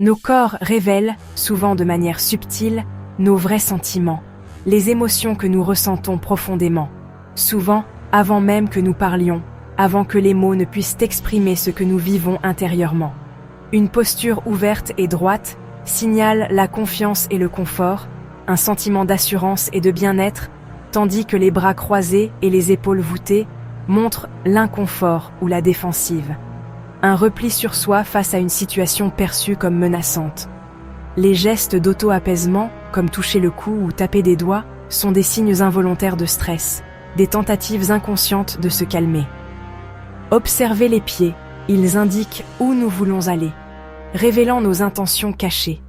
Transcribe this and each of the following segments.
Nos corps révèlent, souvent de manière subtile, nos vrais sentiments, les émotions que nous ressentons profondément, souvent avant même que nous parlions, avant que les mots ne puissent exprimer ce que nous vivons intérieurement. Une posture ouverte et droite signale la confiance et le confort, un sentiment d'assurance et de bien-être, tandis que les bras croisés et les épaules voûtées montrent l'inconfort ou la défensive. Un repli sur soi face à une situation perçue comme menaçante. Les gestes d'auto-apaisement, comme toucher le cou ou taper des doigts, sont des signes involontaires de stress, des tentatives inconscientes de se calmer. Observez les pieds, ils indiquent où nous voulons aller, révélant nos intentions cachées.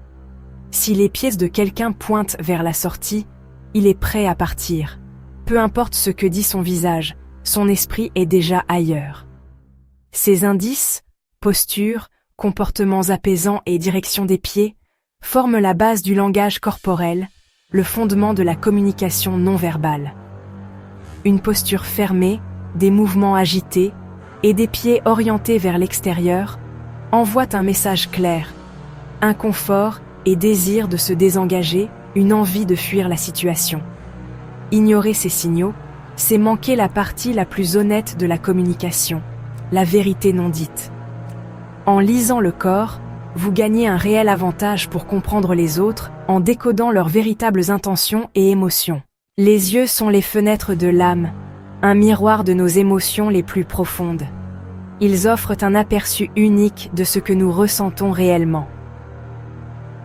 Si les pieds de quelqu'un pointent vers la sortie, il est prêt à partir. Peu importe ce que dit son visage, son esprit est déjà ailleurs. Ces indices, posture, comportements apaisants et direction des pieds, forment la base du langage corporel, le fondement de la communication non verbale. Une posture fermée, des mouvements agités et des pieds orientés vers l'extérieur envoient un message clair, inconfort et désir de se désengager, une envie de fuir la situation. Ignorer ces signaux, c'est manquer la partie la plus honnête de la communication, la vérité non dite. En lisant le corps, vous gagnez un réel avantage pour comprendre les autres en décodant leurs véritables intentions et émotions. Les yeux sont les fenêtres de l'âme, un miroir de nos émotions les plus profondes. Ils offrent un aperçu unique de ce que nous ressentons réellement.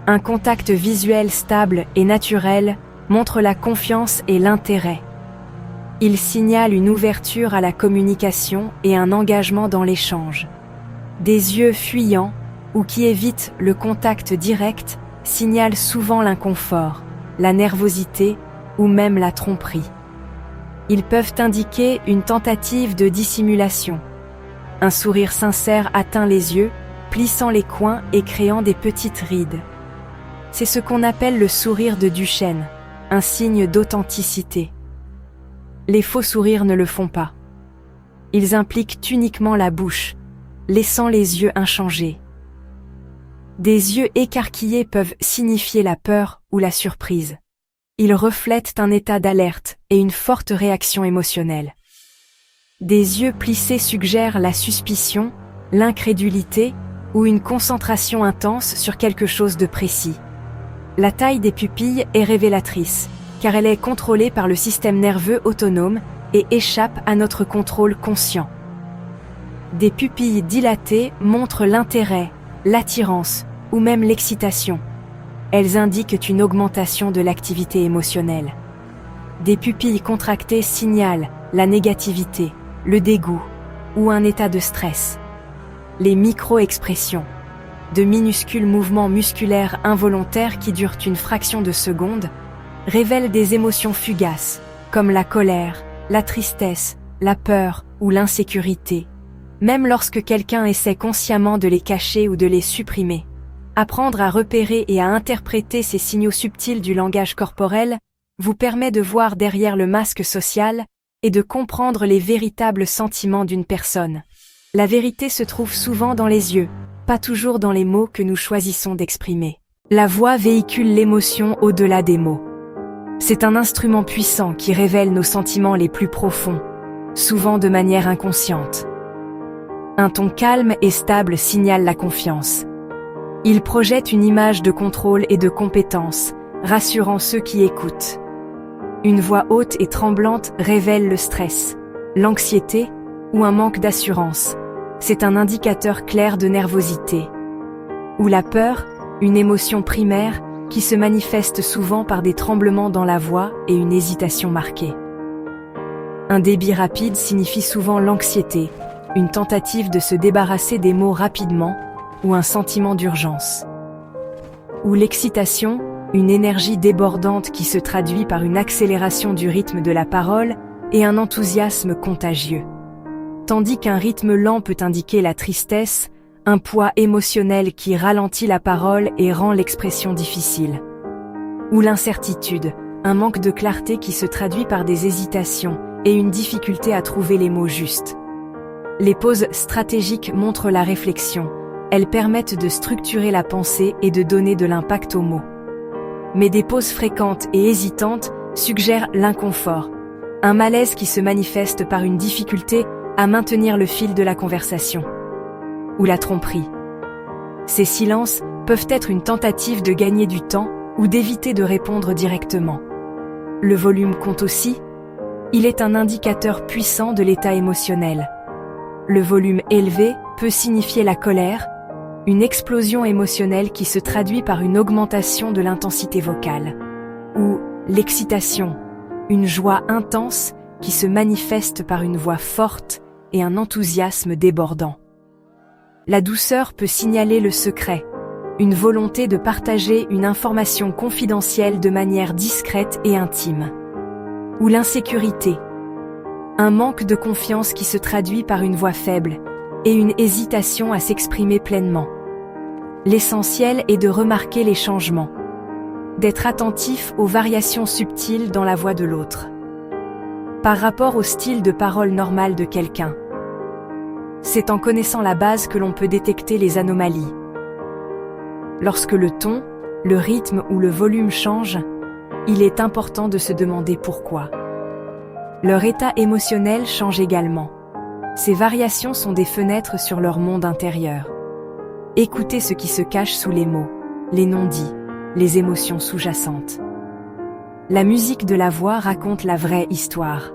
Un contact visuel stable et naturel montre la confiance et l'intérêt. Il signale une ouverture à la communication et un engagement dans l'échange. Des yeux fuyants ou qui évitent le contact direct signalent souvent l'inconfort, la nervosité ou même la tromperie. Ils peuvent indiquer une tentative de dissimulation. Un sourire sincère atteint les yeux, plissant les coins et créant des petites rides. C'est ce qu'on appelle le sourire de Duchenne, un signe d'authenticité. Les faux sourires ne le font pas. Ils impliquent uniquement la bouche, laissant les yeux inchangés. Des yeux écarquillés peuvent signifier la peur ou la surprise. Ils reflètent un état d'alerte et une forte réaction émotionnelle. Des yeux plissés suggèrent la suspicion, l'incrédulité ou une concentration intense sur quelque chose de précis. La taille des pupilles est révélatrice, car elle est contrôlée par le système nerveux autonome et échappe à notre contrôle conscient. Des pupilles dilatées montrent l'intérêt, l'attirance ou même l'excitation. Elles indiquent une augmentation de l'activité émotionnelle. Des pupilles contractées signalent la négativité, le dégoût ou un état de stress. Les micro-expressions, de minuscules mouvements musculaires involontaires qui durent une fraction de seconde, révèlent des émotions fugaces, comme la colère, la tristesse, la peur ou l'insécurité, même lorsque quelqu'un essaie consciemment de les cacher ou de les supprimer. Apprendre à repérer et à interpréter ces signaux subtils du langage corporel vous permet de voir derrière le masque social et de comprendre les véritables sentiments d'une personne. La vérité se trouve souvent dans les yeux, pas toujours dans les mots que nous choisissons d'exprimer. La voix véhicule l'émotion au-delà des mots. C'est un instrument puissant qui révèle nos sentiments les plus profonds, souvent de manière inconsciente. Un ton calme et stable signale la confiance. Il projette une image de contrôle et de compétence, rassurant ceux qui écoutent. Une voix haute et tremblante révèle le stress, l'anxiété ou un manque d'assurance. C'est un indicateur clair de nervosité. Ou la peur, une émotion primaire qui se manifeste souvent par des tremblements dans la voix et une hésitation marquée. Un débit rapide signifie souvent l'anxiété, une tentative de se débarrasser des mots rapidement ou un sentiment d'urgence. Ou l'excitation, une énergie débordante qui se traduit par une accélération du rythme de la parole et un enthousiasme contagieux. Tandis qu'un rythme lent peut indiquer la tristesse, un poids émotionnel qui ralentit la parole et rend l'expression difficile. Ou l'incertitude, un manque de clarté qui se traduit par des hésitations et une difficulté à trouver les mots justes. Les pauses stratégiques montrent la réflexion, Elles permettent de structurer la pensée et de donner de l'impact aux mots. Mais des pauses fréquentes et hésitantes suggèrent l'inconfort, un malaise qui se manifeste par une difficulté à maintenir le fil de la conversation. Ou la tromperie. Ces silences peuvent être une tentative de gagner du temps ou d'éviter de répondre directement. Le volume compte aussi. Il est un indicateur puissant de l'état émotionnel. Le volume élevé peut signifier la colère, une explosion émotionnelle qui se traduit par une augmentation de l'intensité vocale. Ou l'excitation, une joie intense qui se manifeste par une voix forte et un enthousiasme débordant. La douceur peut signaler le secret, une volonté de partager une information confidentielle de manière discrète et intime. Ou l'insécurité, un manque de confiance qui se traduit par une voix faible et une hésitation à s'exprimer pleinement. L'essentiel est de remarquer les changements, d'être attentif aux variations subtiles dans la voix de l'autre, par rapport au style de parole normal de quelqu'un. C'est en connaissant la base que l'on peut détecter les anomalies. Lorsque le ton, le rythme ou le volume changent, il est important de se demander pourquoi. Leur état émotionnel change également. Ces variations sont des fenêtres sur leur monde intérieur. Écoutez ce qui se cache sous les mots, les non-dits, les émotions sous-jacentes. La musique de la voix raconte la vraie histoire.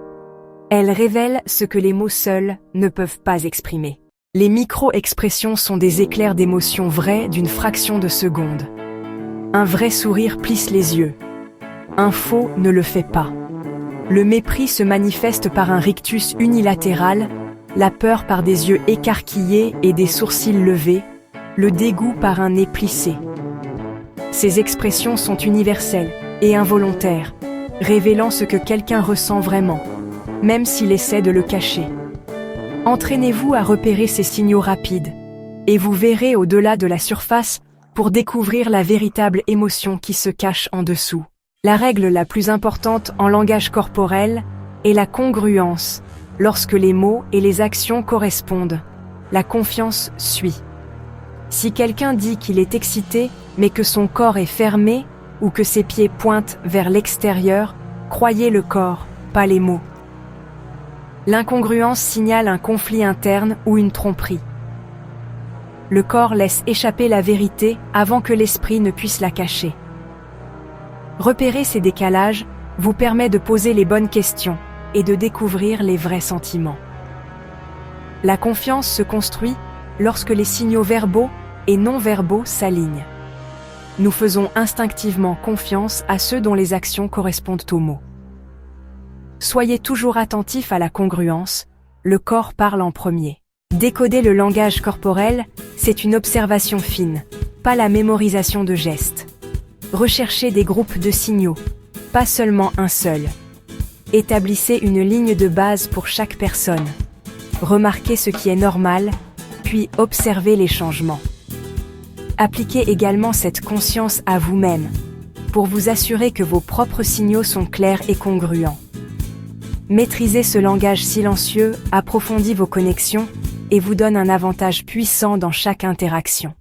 Elle révèle ce que les mots seuls ne peuvent pas exprimer. Les micro-expressions sont des éclairs d'émotions vraies d'une fraction de seconde. Un vrai sourire plisse les yeux. Un faux ne le fait pas. Le mépris se manifeste par un rictus unilatéral, la peur par des yeux écarquillés et des sourcils levés, le dégoût par un nez plissé. Ces expressions sont universelles et involontaires, révélant ce que quelqu'un ressent vraiment, même s'il essaie de le cacher. Entraînez-vous à repérer ces signaux rapides, et vous verrez au-delà de la surface pour découvrir la véritable émotion qui se cache en dessous. La règle la plus importante en langage corporel est la congruence. Lorsque les mots et les actions correspondent, la confiance suit. Si quelqu'un dit qu'il est excité, mais que son corps est fermé ou que ses pieds pointent vers l'extérieur, croyez le corps, pas les mots. L'incongruence signale un conflit interne ou une tromperie. Le corps laisse échapper la vérité avant que l'esprit ne puisse la cacher. Repérer ces décalages vous permet de poser les bonnes questions et de découvrir les vrais sentiments. La confiance se construit lorsque les signaux verbaux et non-verbaux s'alignent. Nous faisons instinctivement confiance à ceux dont les actions correspondent aux mots. Soyez toujours attentifs à la congruence, le corps parle en premier. Décoder le langage corporel, c'est une observation fine, pas la mémorisation de gestes. Recherchez des groupes de signaux, pas seulement un seul. Établissez une ligne de base pour chaque personne. Remarquez ce qui est normal, puis observez les changements. Appliquez également cette conscience à vous-même, pour vous assurer que vos propres signaux sont clairs et congruents. Maîtriser ce langage silencieux approfondit vos connexions et vous donne un avantage puissant dans chaque interaction.